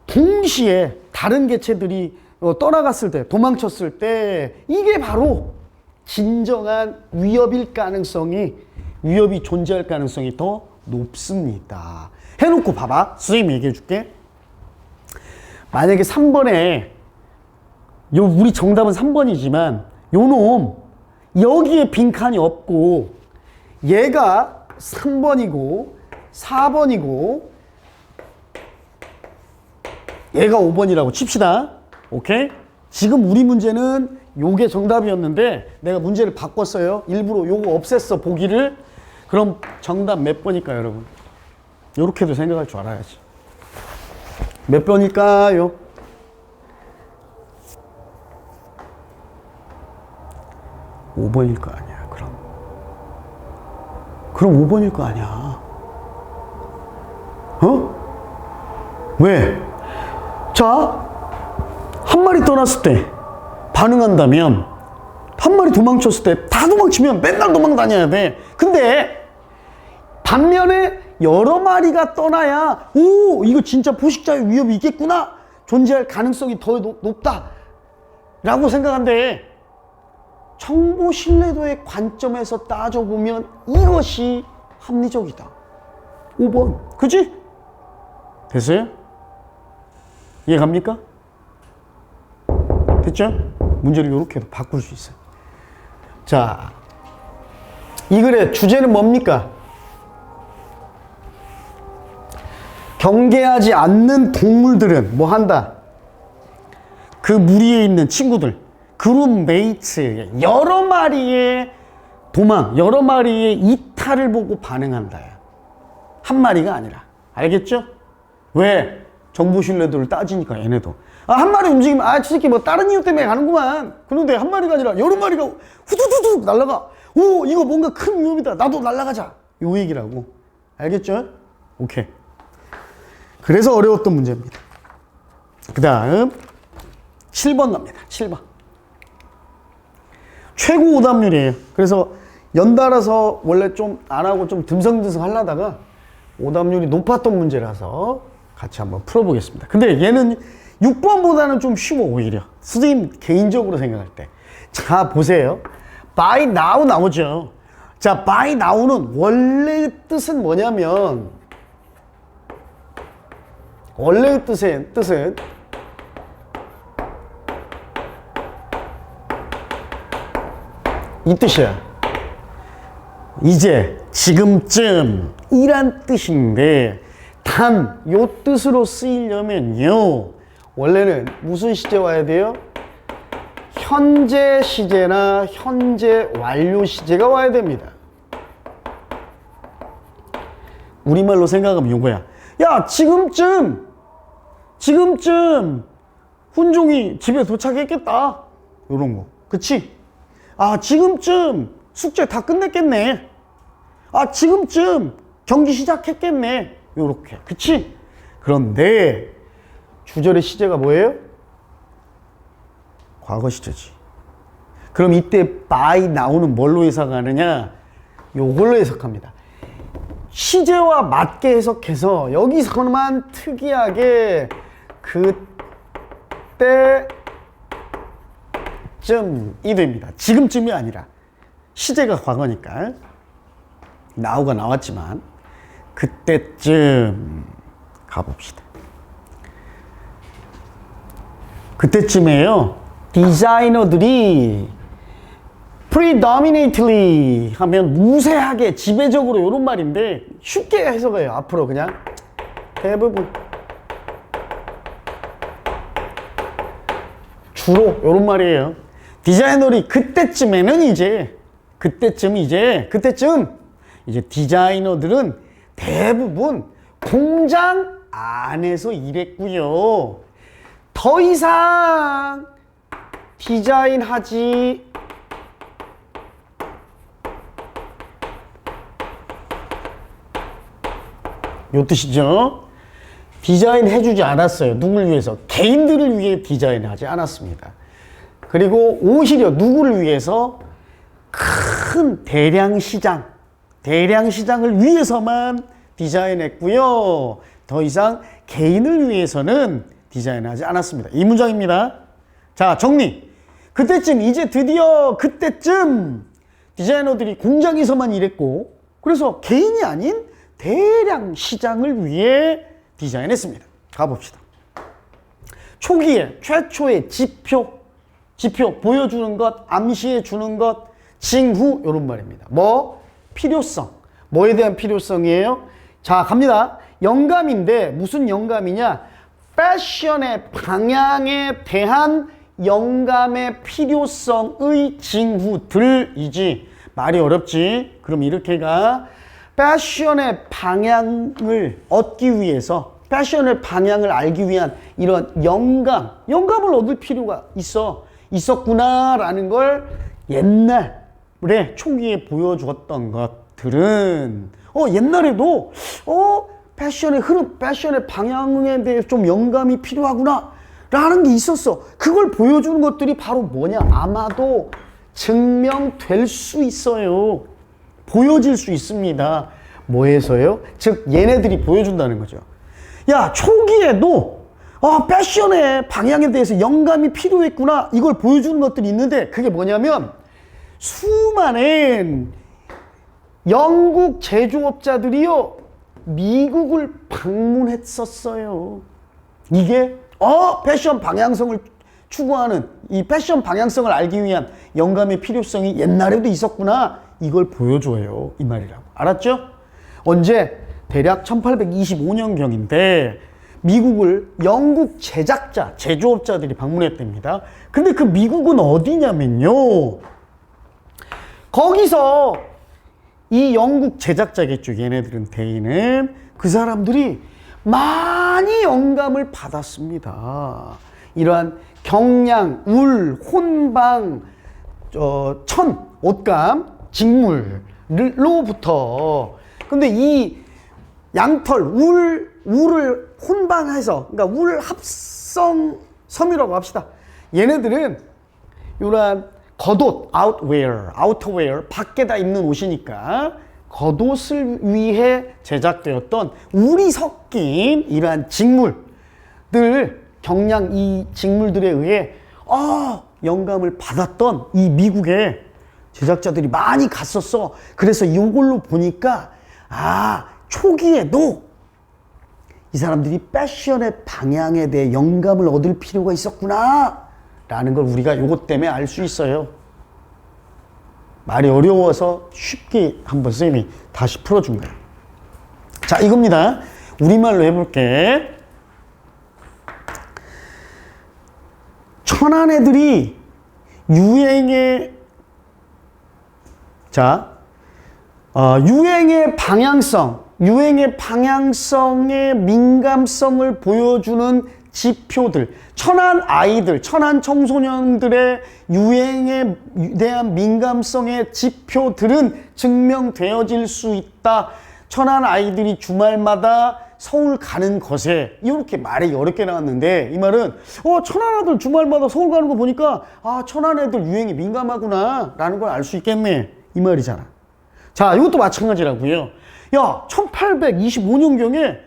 동시에 다른 개체들이 떠나갔을 때, 도망쳤을 때 이게 바로 진정한 위협이 존재할 가능성이 더 높습니다. 해놓고 봐봐. 선생님이 얘기해 줄게. 만약에 3번에 우리 정답은 3번이지만 요놈 여기에 빈칸이 없고 얘가 3번이고 4번이고 얘가 5번이라고 칩시다. 오케이? 지금 우리 문제는 요게 정답이었는데 내가 문제를 바꿨어요. 일부러 요거 없앴어 보기를. 그럼 정답 몇 번일까요 여러분? 요렇게도 생각할 줄 알아야지. 몇 번일까요? (5번일) 거 아니야. 그럼 5번일 거 아니야. 왜? 자, 한 마리 떠났을 때 반응한다면 한 마리 도망쳤을 때 다 도망치면 맨날 도망 다녀야 돼. 근데 반면에 여러 마리가 떠나야 이거 진짜 포식자의 위협이 있겠구나, 존재할 가능성이 더 높다 라고 생각한대. 정보 신뢰도의 관점에서 따져보면 이것이 합리적이다. 5번. 그치? 됐어요? 이해 갑니까? 됐죠? 문제를 이렇게도 바꿀 수 있어요. 자, 이 글의 주제는 뭡니까? 경계하지 않는 동물들은 뭐 한다? 그 무리에 있는 친구들, 그룹 메이트, 여러 마리의 도망, 여러 마리의 이탈을 보고 반응한다. 한 마리가 아니라. 알겠죠? 왜? 정보 신뢰도를 따지니까 얘네도. 한 마리 움직이면 저 새끼 뭐 다른 이유 때문에 가는구만. 그런데 한 마리가 아니라 여러 마리가 후두두둑 날아가. 이거 뭔가 큰 위험이다. 나도 날아가자. 요 얘기라고. 알겠죠? 오케이. 그래서 어려웠던 문제입니다. 그 다음 7번 갑니다. 7번. 최고 오답률이에요. 그래서 연달아서 원래 좀 안 하고 좀 듬성듬성 하려다가 오답률이 높았던 문제라서 같이 한번 풀어보겠습니다. 근데 얘는 6번보다는 좀 쉬워 오히려. 선생님 개인적으로 생각할 때. 자 보세요. by now 나오죠. 자 by now는 원래 뜻은 뭐냐면 원래의 뜻은 이 뜻이야. 이제, 지금쯤 이란 뜻인데 단 요 뜻으로 쓰이려면요, 원래는 무슨 시제 와야 돼요? 현재 시제나 현재 완료 시제가 와야 됩니다. 우리말로 생각하면 요거야. 야, 지금쯤 훈종이 집에 도착했겠다, 요런 거. 그치? 아, 지금쯤 숙제 다 끝냈겠네. 아, 지금쯤 경기 시작했겠네, 요렇게. 그치? 그런데 주절의 시제가 뭐예요? 과거 시제지. 그럼 이때 by 나오는 뭘로 해석하느냐? 요걸로 해석합니다. 시제와 맞게 해석해서 여기서만 특이하게 그때쯤이 됩니다. 지금쯤이 아니라. 시제가 과거니까 나우가 나왔지만 그때쯤 가봅시다. 그때쯤에요, 디자이너들이 predominantly 하면 우세하게, 지배적으로, 이런 말인데 쉽게 해석해요. 앞으로 그냥 대부분, 주로, 이런 말이에요. 디자이너들이 그때쯤 이제 디자이너들은 대부분 공장 안에서 일했고요. 더 이상 디자인하지 요 뜻이죠. 디자인 해주지 않았어요. 누굴 위해서? 개인들을 위해 디자인하지 않았습니다. 그리고 오히려 누구를 위해서? 큰 대량 시장을 위해서만 디자인했고요. 더 이상 개인을 위해서는 디자인하지 않았습니다. 이 문장입니다. 자, 정리. 그때쯤, 이제 드디어 그때쯤 디자이너들이 공장에서만 일했고, 그래서 개인이 아닌 대량 시장을 위해 디자인했습니다. 가봅시다. 초기에, 최초의 지표 보여주는 것, 암시해 주는 것, 징후, 이런 말입니다. 뭐? 필요성. 뭐에 대한 필요성이에요? 자, 갑니다. 영감인데 무슨 영감이냐? 패션의 방향에 대한 영감의 필요성의 징후들이지. 말이 어렵지? 그럼 이렇게 가. 패션의 방향을 얻기 위해서, 패션의 방향을 알기 위한 이런 영감을 얻을 필요가 있었구나라는 걸 옛날에 초기에 보여주었던 것들은 옛날에도 패션의 흐름, 패션의 방향에 대해 좀 영감이 필요하구나 라는 게 있었어. 그걸 보여주는 것들이 바로 뭐냐? 아마도 증명될 수 있어요. 보여질 수 있습니다. 뭐에서요? 즉 얘네들이 보여준다는 거죠. 야, 초기에도 패션의 방향에 대해서 영감이 필요했구나, 이걸 보여주는 것들이 있는데, 그게 뭐냐면 수많은 영국 제조업자들이요, 미국을 방문했었어요. 이게 패션 방향성을 추구하는, 이 패션 방향성을 알기 위한 영감의 필요성이 옛날에도 있었구나, 이걸 보여줘요, 이 말이라고. 알았죠? 언제? 대략 1825년경인데 미국을 영국 제조업자들이 방문했답니다. 근데 그 미국은 어디냐면요, 거기서 이 영국 제작자겠죠, 얘네들은, 대인은. 그 사람들이 많이 영감을 받았습니다. 이러한 경량, 울, 혼방, 천, 옷감, 직물로부터. 근데 이 양털, 울을 혼방해서, 그러니까 울 합성 섬유라고 합시다. 얘네들은 이러한 겉옷, 아우터웨어, 밖에다 입는 옷이니까 겉옷을 위해 제작되었던 울이 섞인 이러한 직물들, 경량 이 직물들에 의해 영감을 받았던 이 미국의 제작자들이 많이 갔었어. 그래서 이걸로 보니까 초기에도 이 사람들이 패션의 방향에 대해 영감을 얻을 필요가 있었구나 라는 걸 우리가 요것 때문에 알 수 있어요. 말이 어려워서 쉽게 한번 선생님이 다시 풀어준 거예요. 자, 이겁니다. 우리말로 해볼게. 천한 애들이 유행의 유행의 방향성의 민감성을 보여주는 지표들, 천한 아이들, 천한 청소년들의 유행에 대한 민감성의 지표들은 증명되어질 수 있다. 천한 아이들이 주말마다 서울 가는 것에, 이렇게 말이 어렵게 나왔는데, 이 말은 천안 아들 주말마다 서울 가는 거 보니까 천안 애들 유행에 민감하구나 라는 걸 알 수 있겠네, 이 말이잖아. 자, 이것도 마찬가지라고요. 야, 1825년경에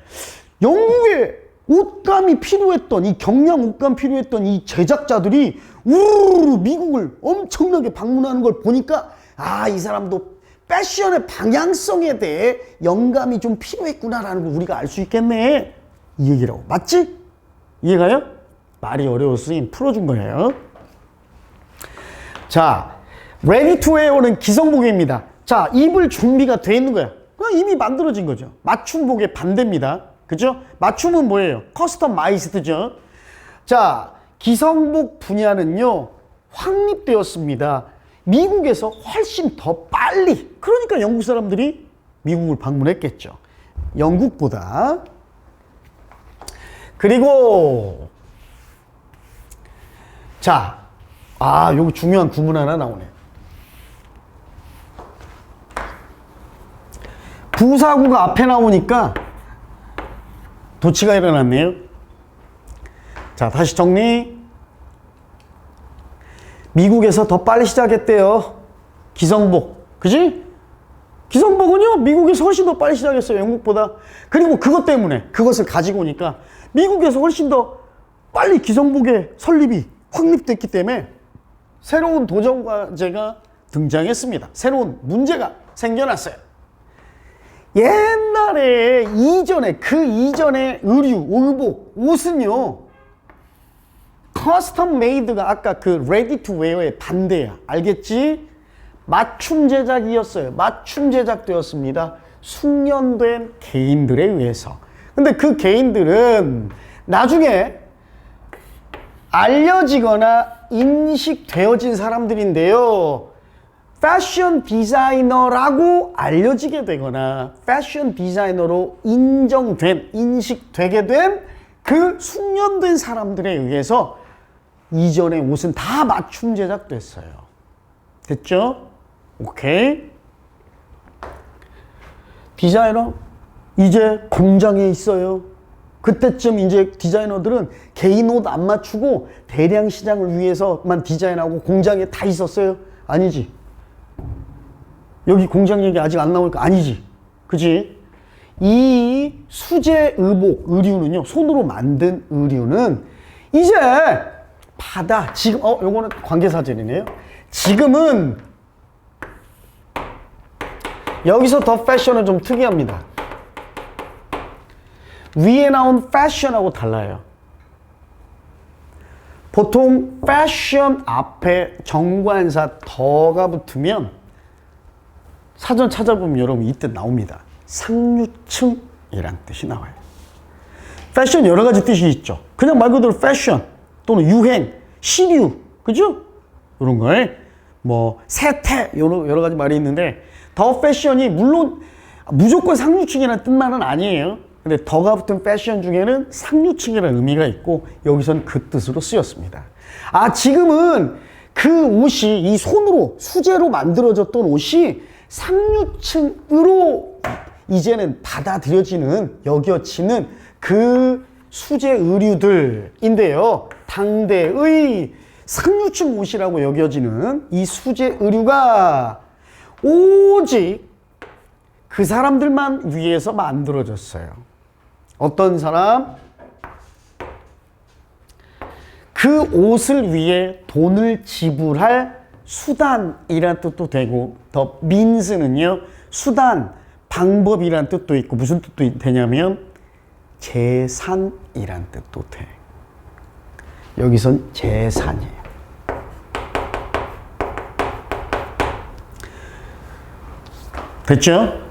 영국에 옷감이 필요했던, 이 경량 옷감 필요했던 이 제작자들이 우르르 미국을 엄청나게 방문하는 걸 보니까 이 사람도 패션의 방향성에 대해 영감이 좀 필요했구나라는 걸 우리가 알 수 있겠네, 이 얘기라고. 맞지? 이해가요? 말이 어려웠으니 풀어준 거예요. 자, ready to wear는 기성복입니다. 자, 입을 준비가 돼 있는 거야. 이미 만들어진 거죠. 맞춤복의 반대입니다. 그죠? 맞춤은 뭐예요? 커스터마이즈드죠. 자, 기성복 분야는요, 확립되었습니다. 미국에서 훨씬 더 빨리. 그러니까 영국 사람들이 미국을 방문했겠죠. 영국보다. 그리고 자, 여기 중요한 구문 하나 나오네. 부사구가 앞에 나오니까 도치가 일어났네요. 자, 다시 정리. 미국에서 더 빨리 시작했대요. 기성복. 그지? 기성복은요, 미국에서 훨씬 더 빨리 시작했어요. 영국보다. 그리고 그것 때문에, 그것을 가지고 오니까 미국에서 훨씬 더 빨리 기성복의 설립이 확립됐기 때문에 새로운 도전 과제가 등장했습니다. 새로운 문제가 생겨났어요. 옛날에 그 이전의 의류, 의복, 옷은요, 커스텀 메이드가 아까 그 레디 투 웨어의 반대야. 알겠지? 맞춤 제작이었어요. 맞춤 제작되었습니다. 숙련된 개인들에 의해서. 근데 그 개인들은 나중에 알려지거나 인식되어진 사람들인데요. 패션 디자이너라고 알려지게 되거나 패션 디자이너로 인식되게 된 그 숙련된 사람들에 의해서 이전의 옷은 다 맞춤 제작됐어요. 됐죠? 오케이. 디자이너 이제 공장에 있어요. 그때쯤 이제 디자이너들은 개인 옷 안 맞추고 대량 시장을 위해서만 디자인하고 공장에 다 있었어요? 아니지. 여기 공장 얘기 아직 안 나오니까 아니지. 그지? 이 수제 의복, 의류는요, 손으로 만든 의류는 이제 지금, 요거는 관계사진이네요. 지금은 여기서 더 패션은 좀 특이합니다. 위에 나온 패션하고 달라요. 보통 패션 앞에 정관사 더가 붙으면 사전 찾아보면 여러분 이때 나옵니다. 상류층이란 뜻이 나와요. 패션 여러 가지 뜻이 있죠. 그냥 말 그대로 패션 또는 유행, 시류, 그죠? 이런 거에 뭐 세태 여러 가지 말이 있는데 더 패션이 물론 무조건 상류층이라는 뜻만은 아니에요. 근데 더가 붙은 패션 중에는 상류층이라는 의미가 있고 여기선 그 뜻으로 쓰였습니다. 지금은 그 옷이 이 손으로 수제로 만들어졌던 옷이 상류층으로 이제는 받아들여지는, 여겨지는 그 수제 의류들인데요. 당대의 상류층 옷이라고 여겨지는 이 수제 의류가 오직 그 사람들만 위해서 만들어졌어요. 어떤 사람? 그 옷을 위해 돈을 지불할 수단이란 뜻도 되고, 더 means는요, 수단, 방법이란 뜻도 있고, 무슨 뜻도 되냐면 재산이란 뜻도 돼. 여기선 재산이에요. 됐죠?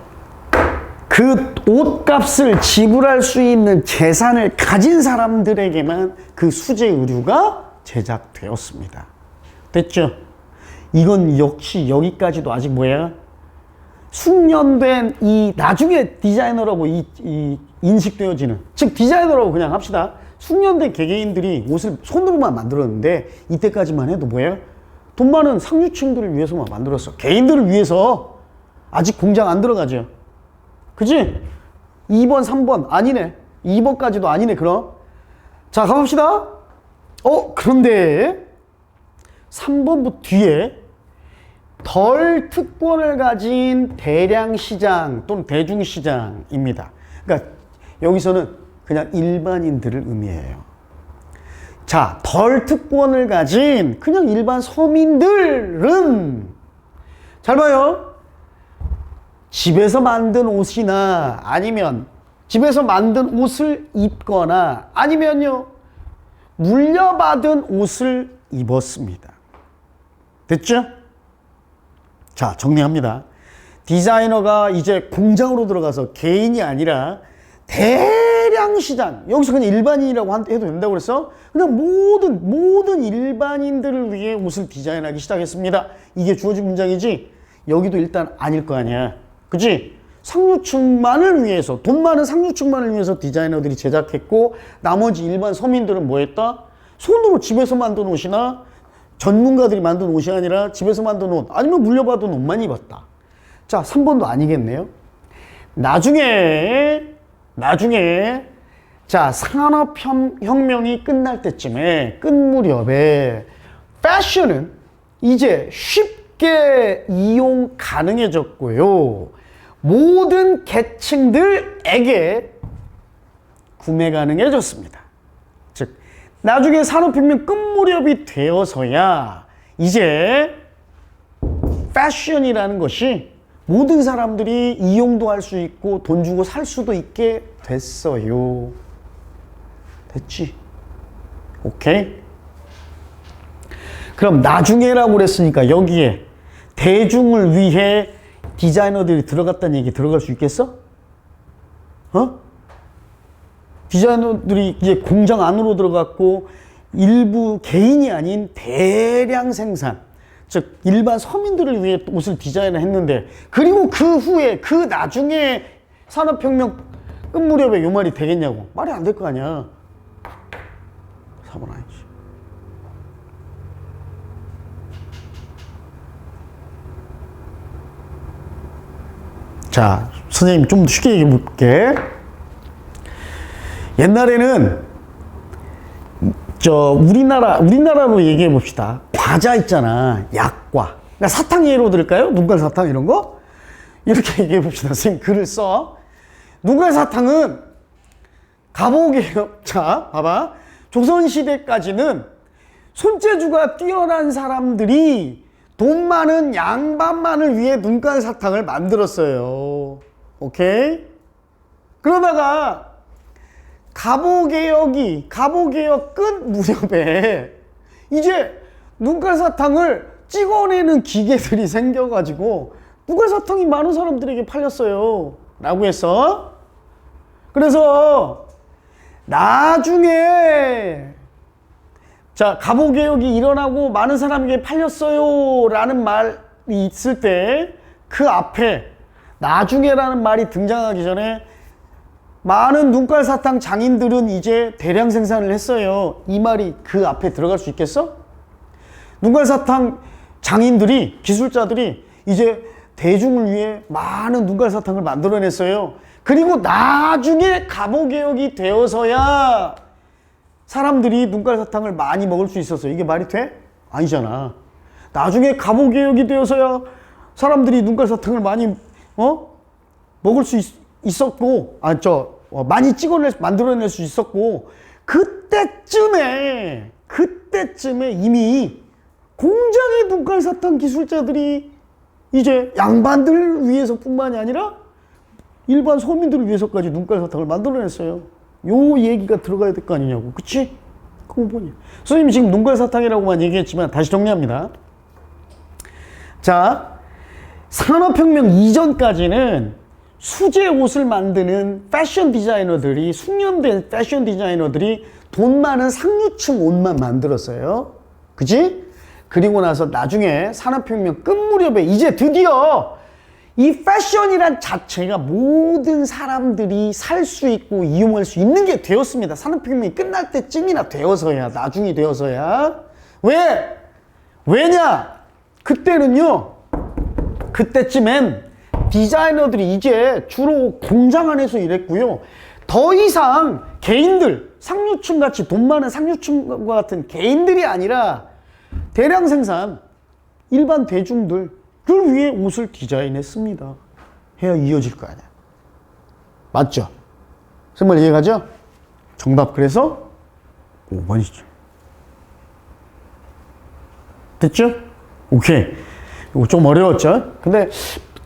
그 옷값을 지불할 수 있는 재산을 가진 사람들에게만 그 수제 의류가 제작되었습니다. 됐죠? 이건 역시 여기까지도 아직 뭐야? 숙련된 이 나중에 디자이너라고 이 인식되어지는, 즉 디자이너라고 그냥 합시다. 숙련된 개개인들이 옷을 손으로만 만들었는데 이때까지만 해도 뭐예요? 돈 많은 상류층들을 위해서만 만들었어. 개인들을 위해서. 아직 공장 안 들어가죠. 그치? 2번, 3번 아니네. 2번까지도 아니네. 그럼 자, 가봅시다. 그런데 3번부터 뒤에 덜 특권을 가진 대량 시장 또는 대중 시장입니다. 그러니까 여기서는 그냥 일반인들을 의미해요. 자, 덜 특권을 가진 그냥 일반 서민들은 잘 봐요. 집에서 만든 옷이나 아니면 집에서 만든 옷을 입거나 아니면요 물려받은 옷을 입었습니다. 됐죠? 자, 정리합니다. 디자이너가 이제 공장으로 들어가서 개인이 아니라 대량 시장, 여기서 그냥 일반인이라고 해도 된다고 그랬어? 그냥 모든 일반인들을 위해 옷을 디자인하기 시작했습니다. 이게 주어진 문장이지 여기도 일단 아닐 거 아니야. 그치? 상류층만을 위해서, 돈 많은 상류층만을 위해서 디자이너들이 제작했고 나머지 일반 서민들은 뭐 했다? 손으로 집에서 만든 옷이나 전문가들이 만든 옷이 아니라 집에서 만든 옷 아니면 물려받은 옷만 입었다. 자, 3번도 아니겠네요. 나중에 자, 산업혁명이 끝날 때쯤에 끝 무렵에 패션은 이제 쉽게 이용 가능해졌고요. 모든 계층들에게 구매 가능해졌습니다. 즉, 나중에 산업혁명 끝 무렵이 되어서야 이제 패션이라는 것이 모든 사람들이 이용도 할 수 있고 돈 주고 살 수도 있게 됐어요. 됐지? 오케이? 그럼 나중에라고 그랬으니까 여기에 대중을 위해 디자이너들이 들어갔다는 얘기 들어갈 수 있겠어? 디자이너들이 이제 공장 안으로 들어갔고 일부 개인이 아닌 대량 생산, 즉 일반 서민들을 위해 옷을 디자인했는데 그리고 그 후에 그 나중에 산업혁명 끝 무렵에 요 말이 되겠냐고. 말이 안 될 거 아니야. 4번 아니지. 자, 선생님 좀 더 쉽게 얘기해 볼게. 옛날에는 우리나라로 얘기해 봅시다. 과자 있잖아. 약과. 그러니까 사탕 예로 들을까요? 눈깔 사탕 이런 거? 이렇게 얘기해 봅시다. 선생님 글을 써. 눈깔 사탕은 자, 봐봐. 조선시대까지는 손재주가 뛰어난 사람들이 돈 많은 양반만을 위해 눈깔 사탕을 만들었어요. 오케이? 그러다가 갑오개혁 끝 무렵에 이제 눈깔 사탕을 찍어내는 기계들이 생겨가지고 눈깔 사탕이 많은 사람들에게 팔렸어요. 라고 해서 그래서 나중에 자, 갑오개혁이 일어나고 많은 사람에게 팔렸어요 라는 말이 있을 때 그 앞에 나중에라는 말이 등장하기 전에 많은 눈깔 사탕 장인들은 이제 대량 생산을 했어요. 이 말이 그 앞에 들어갈 수 있겠어? 눈깔 사탕 장인들이, 기술자들이 이제 대중을 위해 많은 눈깔 사탕을 만들어냈어요. 그리고 나중에 갑오개혁이 되어서야 사람들이 눈깔 사탕을 많이 먹을 수 있었어요. 이게 말이 돼? 아니잖아. 나중에 갑오개혁이 되어서야 사람들이 눈깔 사탕을 많이 먹을 수 있었고, 많이 만들어낼 수 있었고, 그때쯤에 이미 공장의 눈깔 사탕 기술자들이 이제 양반들 위해서뿐만이 아니라 일반 서민들을 위해서까지 눈깔 사탕을 만들어냈어요. 요 얘기가 들어가야 될 거 아니냐고. 그치? 그 5번이야. 선생님이 지금 농갈사탕이라고만 얘기했지만 다시 정리합니다. 자, 산업혁명 이전까지는 수제 옷을 만드는 패션 디자이너들이, 숙련된 패션 디자이너들이 돈 많은 상류층 옷만 만들었어요. 그치? 그리고 나서 나중에 산업혁명 끝 무렵에 이제 드디어 이 패션이란 자체가 모든 사람들이 살 수 있고 이용할 수 있는 게 되었습니다. 산업혁명이 끝날 때쯤이나 되어서야, 나중이 되어서야. 왜? 왜냐? 그때는요, 그때쯤엔 디자이너들이 이제 주로 공장 안에서 일했고요. 더 이상 개인들, 상류층 같이 돈 많은 상류층과 같은 개인들이 아니라 대량 생산, 일반 대중들, 를 위해 옷을 디자인했습니다. 해야 이어질 거 아니야. 맞죠? 정말 이해가죠? 정답 그래서 5번이죠. 됐죠? 오케이. 이거 좀 어려웠죠? 근데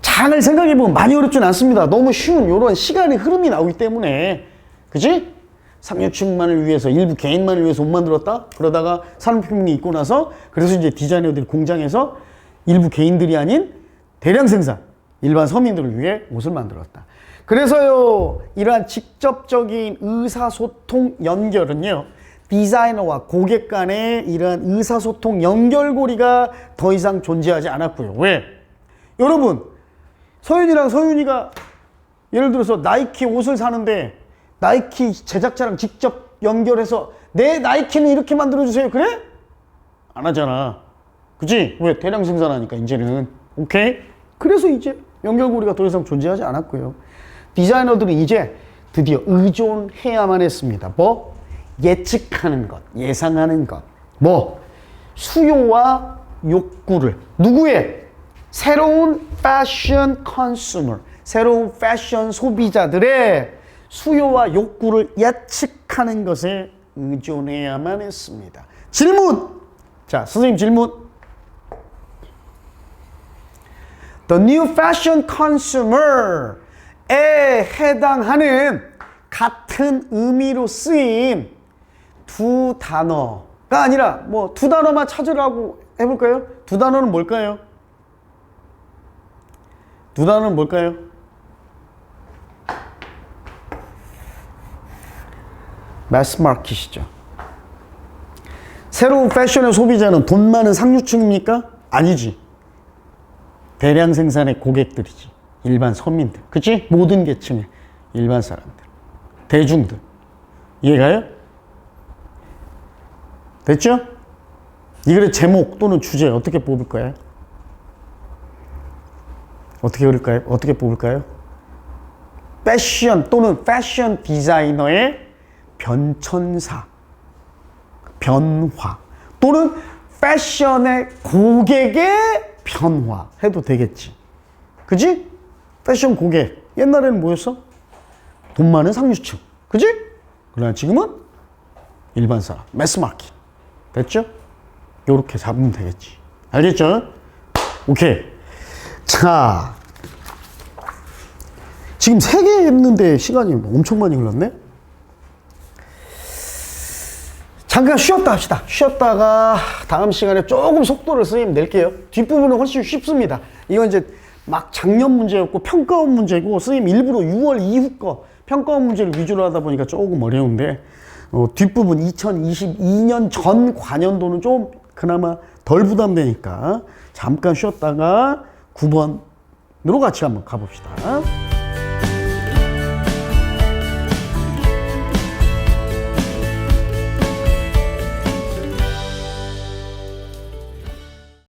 잘 생각해보면 많이 어렵진 않습니다. 너무 쉬운 이런 시간의 흐름이 나오기 때문에. 그치? 상류층만을 위해서, 일부 개인만을 위해서 옷 만들었다? 그러다가 산업혁명이 있고 나서 그래서 이제 디자이너들이 공장에서 일부 개인들이 아닌 대량 생산, 일반 서민들을 위해 옷을 만들었다. 그래서요, 이러한 직접적인 의사소통 연결은요, 디자이너와 고객 간의 이러한 의사소통 연결고리가 더 이상 존재하지 않았고요. 왜? 여러분, 서윤이랑 서윤이가 예를 들어서 나이키 옷을 사는데 나이키 제작자랑 직접 연결해서 내 나이키는 이렇게 만들어주세요. 그래? 안 하잖아. 그치? 왜? 대량 생산하니까 이제는. 오케이? 그래서 이제 연결고리가 더 이상 존재하지 않았고요. 디자이너들은 이제 드디어 의존해야만 했습니다. 뭐? 예측하는 것, 예상하는 것. 뭐? 수요와 욕구를. 누구의? 새로운 패션 컨슈머, 새로운 패션 소비자들의 수요와 욕구를 예측하는 것에 의존해야만 했습니다. 질문! 자, 선생님 질문. The new fashion consumer에 해당하는 같은 의미로 쓰인 두 단어가 아니라 뭐 두 단어만 찾으라고 해볼까요? 두 단어는 뭘까요? 두 단어는 뭘까요? 매스 마켓이죠. 새로운 패션의 소비자는 돈 많은 상류층입니까? 아니지. 대량 생산의 고객들이지. 일반 서민들. 그치? 모든 계층의 일반 사람들. 대중들. 이해가요? 됐죠? 이 글의 제목 또는 주제 어떻게 뽑을까요? 어떻게 그릴까요? 어떻게 뽑을까요? 패션 또는 패션 디자이너의 변천사, 변화 또는 패션의 고객의 변화 해도 되겠지. 그지? 패션 고객. 옛날에는 뭐였어? 돈 많은 상류층. 그지? 그러나 지금은 일반 사람, 매스마켓. 됐죠? 요렇게 잡으면 되겠지. 알겠죠? 오케이. 자, 지금 3개 했는데 시간이 엄청 많이 흘렀네? 잠깐 쉬었다 합시다. 쉬었다가 다음 시간에 조금 속도를 선생님 낼게요. 뒷부분은 훨씬 쉽습니다. 이건 이제 막 작년 문제였고 평가원 문제고 선생님 일부러 6월 이후 거 평가원 문제를 위주로 하다 보니까 조금 어려운데 뒷부분 2022년 전 관연도는 좀 그나마 덜 부담되니까 잠깐 쉬었다가 9번으로 같이 한번 가봅시다.